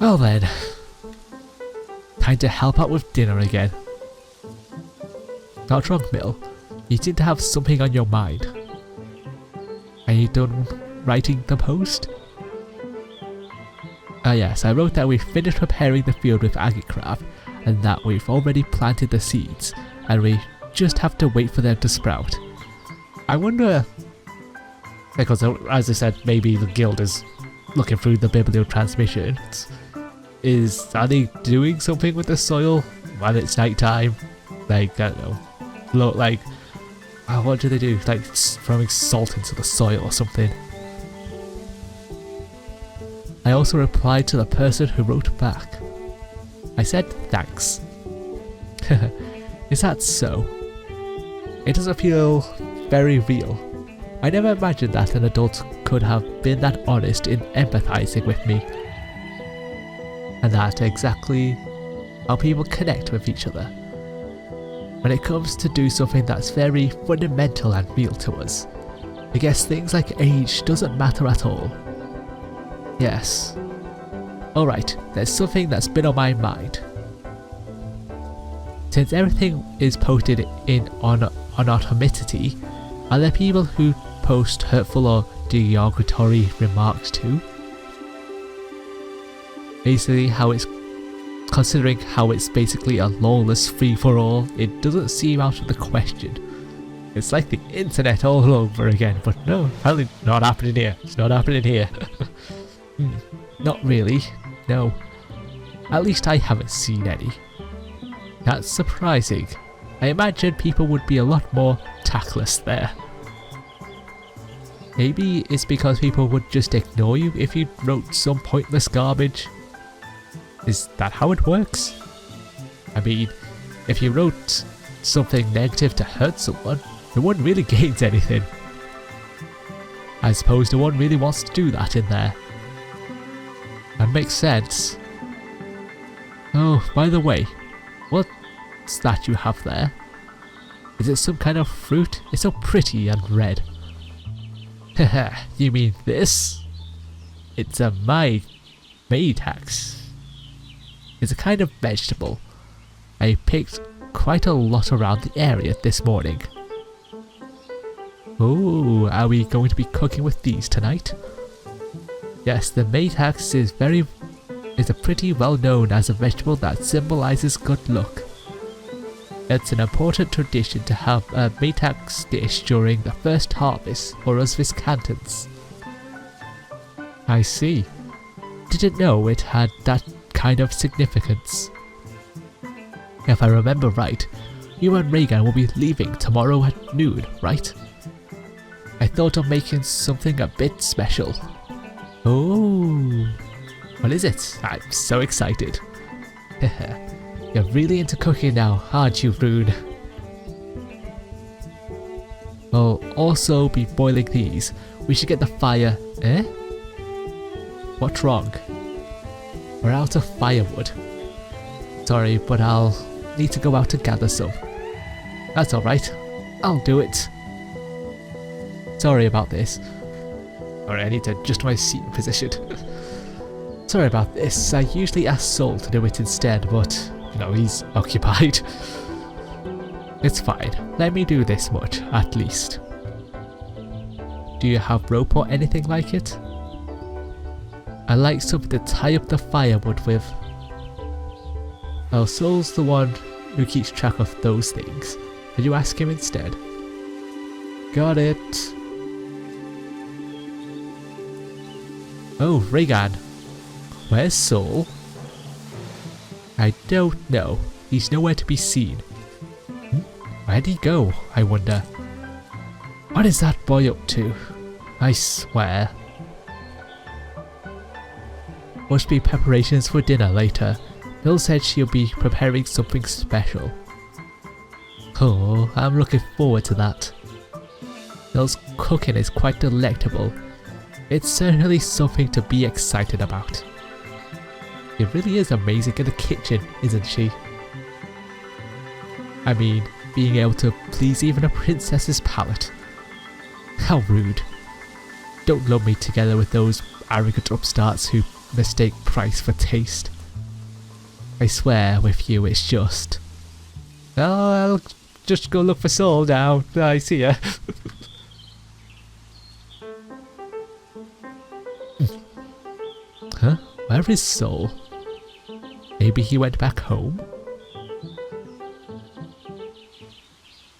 Well then, time to help out with dinner again. Not wrong, Mill. You seem to have something on your mind. Are you done writing the post? Yes, I wrote that we finished preparing the field with agate craft and that we've already planted the seeds and we just have to wait for them to sprout. I wonder, because as I said, maybe the guild is looking through the bibliotransmissions. Are they doing something with the soil when it's night time? Like, I don't know, what do they do? Like throwing salt into the soil or something. I also replied to the person who wrote back. I said thanks. Is that so? It doesn't feel very real. I never imagined that an adult could have been that honest in empathizing with me. And that's exactly how people connect with each other. When it comes to do something that's very fundamental and real to us, I guess things like age doesn't matter at all. Yes. Alright, there's something that's been on my mind. Since everything is posted in on anonymity, are there people who post hurtful or derogatory remarks too? Considering how it's basically a lawless free-for-all, it doesn't seem out of the question. It's like the internet all over again, but no, apparently not happening here. It's not happening here. Not really, no. At least I haven't seen any. That's surprising. I imagine people would be a lot more tactless there. Maybe it's because people would just ignore you if you wrote some pointless garbage. Is that how it works? I mean, if you wrote something negative to hurt someone, no one really gains anything. I suppose no one really wants to do that in there. That makes sense. Oh, by the way, what's that you have there? Is it some kind of fruit? It's so pretty and red. Haha, you mean this? It's a maitax. It's a kind of vegetable. I picked quite a lot around the area this morning. Oh, are we going to be cooking with these tonight? Yes, the maitax is a pretty well known as a vegetable that symbolizes good luck. It's an important tradition to have a maitax dish during the first harvest for us Viscantans. I see. Didn't know it had that kind of significance. If I remember right, you and Reagan will be leaving tomorrow at noon, right? I thought of making something a bit special. Oh, what is it? I'm so excited. You're really into cooking now, aren't you, Rune? I'll also be boiling these. We should get the fire. Eh? What's wrong? We're out of firewood. Sorry, but I'll need to go out to gather some. That's alright. I'll do it. Sorry about this. Alright, I need to adjust my seating position. Sorry about this. I usually ask Sol to do it instead, but, you know, he's occupied. It's fine. Let me do this much, at least. Do you have rope or anything like it? I like something to tie up the firewood with. Oh, Sol's the one who keeps track of those things. Could you ask him instead? Got it. Oh, Regan. Where's Sol? I don't know. He's nowhere to be seen. Where'd he go, I wonder? What is that boy up to? I swear. Must be preparations for dinner later. Bill said she'll be preparing something special. Oh, I'm looking forward to that. Bill's cooking is quite delectable. It's certainly something to be excited about. She really is amazing in the kitchen, isn't she? I mean, being able to please even a princess's palate. How rude. Don't lump me together with those arrogant upstarts who mistake price for taste. I swear with you it's just... Oh, I'll just go look for Soul now. I see ya. Huh? Where is Soul? Maybe he went back home?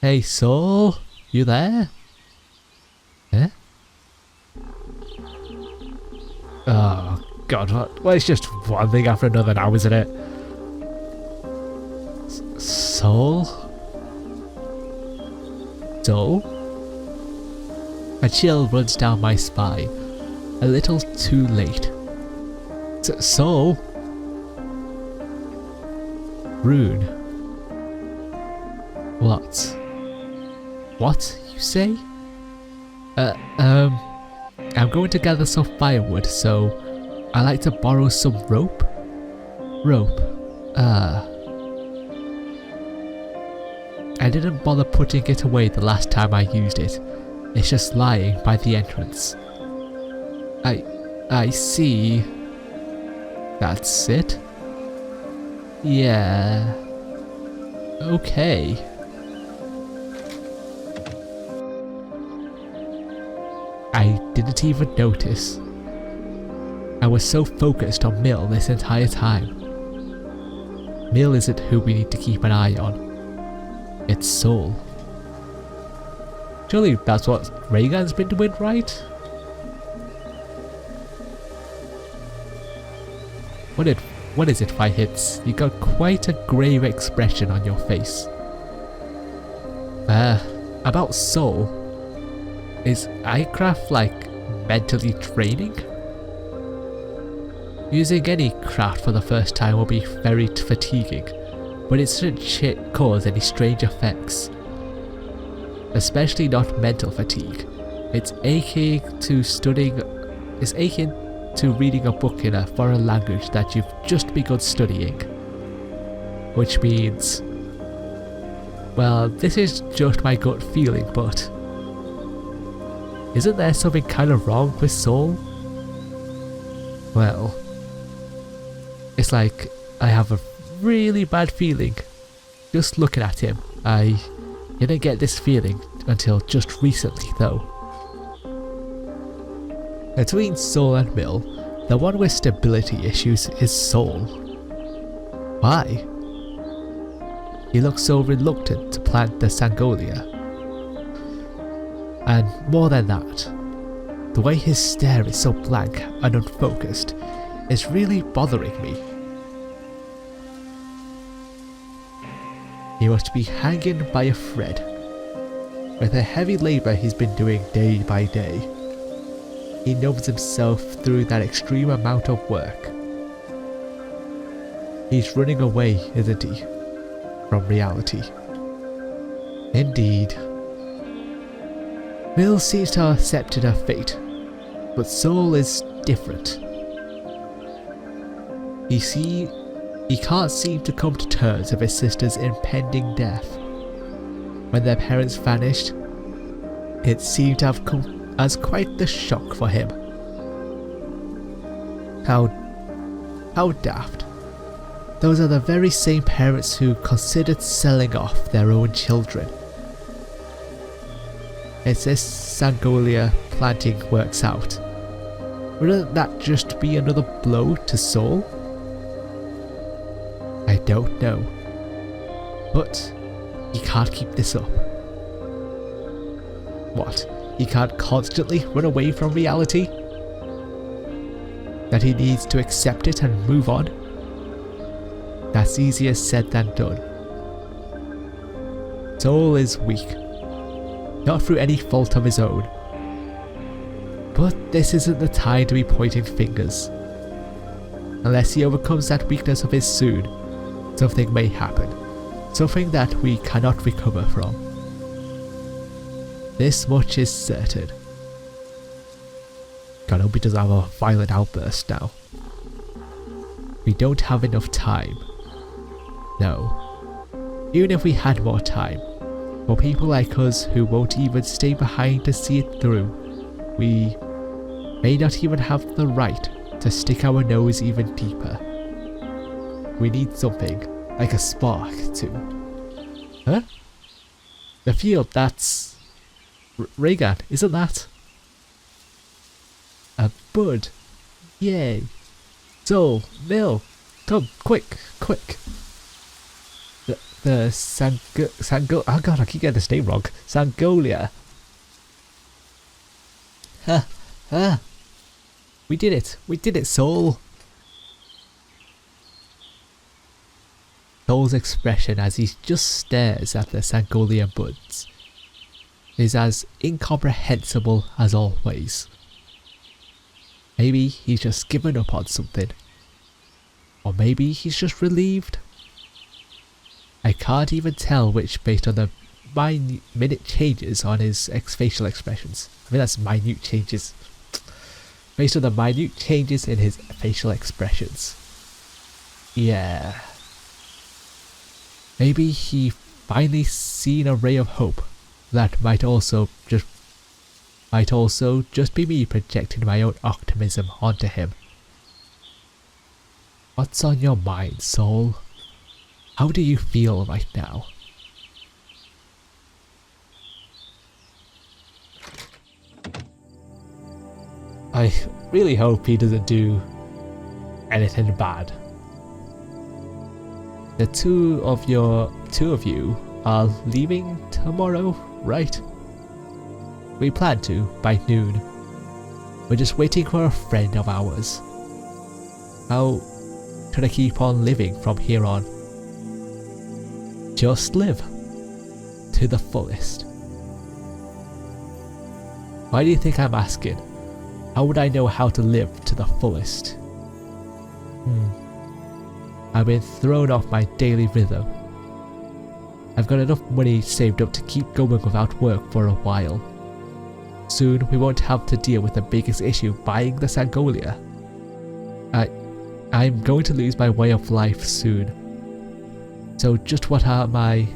Hey Soul, you there? Eh? Oh god, what? Well, it's just one thing after another now, isn't it? Soul? Soul? A chill runs down my spine, a little too late. Soul? Rune? What? What, you say? I'm going to gather some firewood, so I'd like to borrow some rope? Rope? I didn't bother putting it away the last time I used it. It's just lying by the entrance. I see. That's it? Yeah. Okay. I didn't even notice. I was so focused on Mill this entire time. Mill isn't who we need to keep an eye on. It's Soul. Surely that's what Raygan's been doing, right? What is it, Five Hits? You got quite a grave expression on your face. About Soul. Is iCraft like mentally draining? Using any craft for the first time will be very fatiguing, but it shouldn't cause any strange effects. Especially not mental fatigue. It's akin to reading a book in a foreign language that you've just begun studying. Which means... well, this is just my gut feeling, but... isn't there something kind of wrong with Soul? Well... it's like I have a really bad feeling. Just looking at him, I didn't get this feeling until just recently though. Between Soul and Mill, the one with stability issues is Soul. Why? He looks so reluctant to plant the Sangolia. And more than that, the way his stare is so blank and unfocused is really bothering me. He must be hanging by a thread. With the heavy labour he's been doing day by day, he numbs himself through that extreme amount of work. He's running away, isn't he? From reality. Indeed. Mill seems to have accepted her fate, but Soul is different. He can't seem to come to terms with his sister's impending death. When their parents vanished, it seemed to have come as quite the shock for him. How daft. Those are the very same parents who considered selling off their own children. If this Sangolia planting works out, wouldn't that just be another blow to Soul? I don't know. But he can't keep this up. What? He can't constantly run away from reality? That he needs to accept it and move on? That's easier said than done. Soul is weak. Not through any fault of his own. But this isn't the time to be pointing fingers. Unless he overcomes that weakness of his soon, something may happen. Something that we cannot recover from. This much is certain. God, I hope he doesn't have a violent outburst now. We don't have enough time. No. Even if we had more time, for people like us who won't even stay behind to see it through, we may not even have the right to stick our nose even deeper. We need something like a spark to... Huh? The field, that's... Regan, isn't that? A bud. Yay. Soul, Mill, come, quick. The oh god, I keep getting this name wrong. Sangolia. We did it, Soul. Soul's expression as he just stares at the Sangolia buds is as incomprehensible as always. Maybe he's just given up on something. Or maybe he's just relieved. I can't even tell which based on the minute changes on his facial expressions. I mean, that's minute changes. Based on the minute changes in his facial expressions. Yeah. Maybe he finally seen a ray of hope that might also just be me projecting my own optimism onto him. What's on your mind, Soul? How do you feel right now? I really hope he doesn't do anything bad. The two of you are leaving tomorrow, right? We plan to by noon. We're just waiting for a friend of ours. How should I keep on living from here on? Just live to the fullest. Why do you think I'm asking? How would I know how to live to the fullest? I've been thrown off my daily rhythm. I've got enough money saved up to keep going without work for a while. Soon we won't have to deal with the biggest issue, buying the Sangolia. I'm going to lose my way of life soon. So just what am I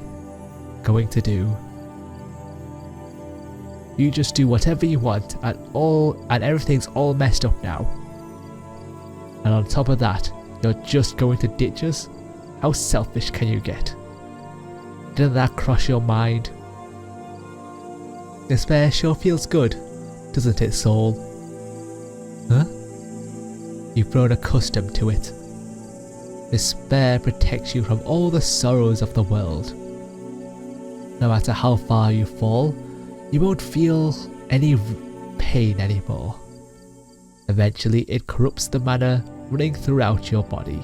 going to do? You just do whatever you want and everything's all messed up now. And on top of that, you're just going to ditch us? How selfish can you get? Didn't that cross your mind? Despair sure feels good, doesn't it, Soul? Huh? You've grown accustomed to it. Despair protects you from all the sorrows of the world. No matter how far you fall, you won't feel any pain anymore. Eventually it corrupts the mana running throughout your body.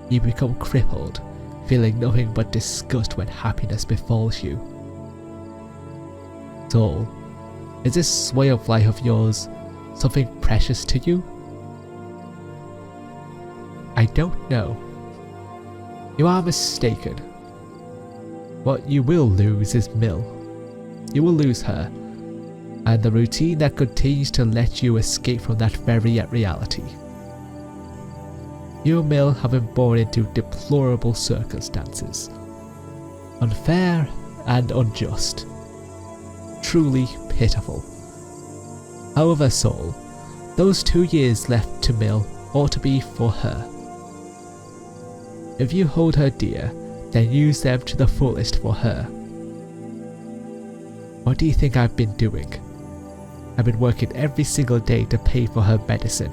You become crippled, feeling nothing but disgust when happiness befalls you. Soul, is this way of life of yours something precious to you? I don't know. You are mistaken. What you will lose is Mill. You will lose her, and the routine that continues to let you escape from that very reality. You and Mill have been born into deplorable circumstances. Unfair and unjust. Truly pitiful. However, Soul, those 2 years left to Mill ought to be for her. If you hold her dear, then use them to the fullest for her. What do you think I've been doing? I've been working every single day to pay for her medicine.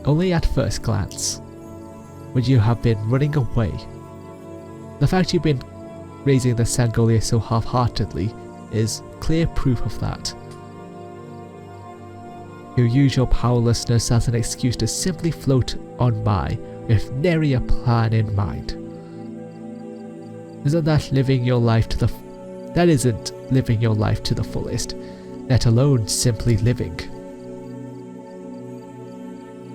Only at first glance would you have been running away. The fact you've been raising the Sangolia so half-heartedly is clear proof of that. You use your powerlessness as an excuse to simply float on by with nary a plan in mind. Isn't that living your life to the That isn't living your life to the fullest, let alone simply living.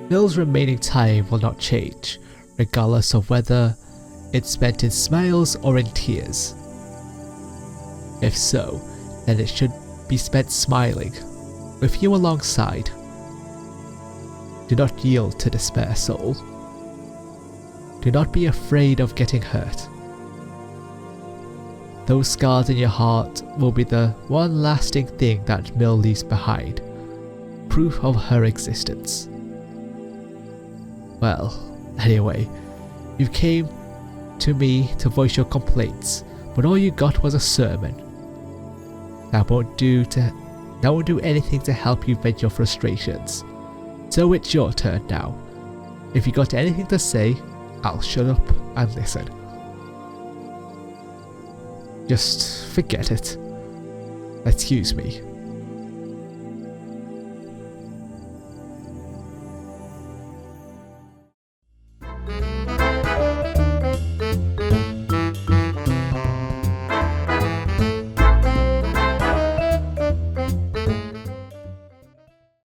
Mill's remaining time will not change, regardless of whether it's spent in smiles or in tears. If so, then it should be spent smiling, with you alongside. Do not yield to despair, Soul. Do not be afraid of getting hurt. Those scars in your heart will be the one lasting thing that Mill leaves behind, proof of her existence. Well, anyway, you came to me to voice your complaints, but all you got was a sermon. That won't do anything to help you vent your frustrations. So it's your turn now. If you got anything to say, I'll shut up and listen. Just forget it. Excuse me.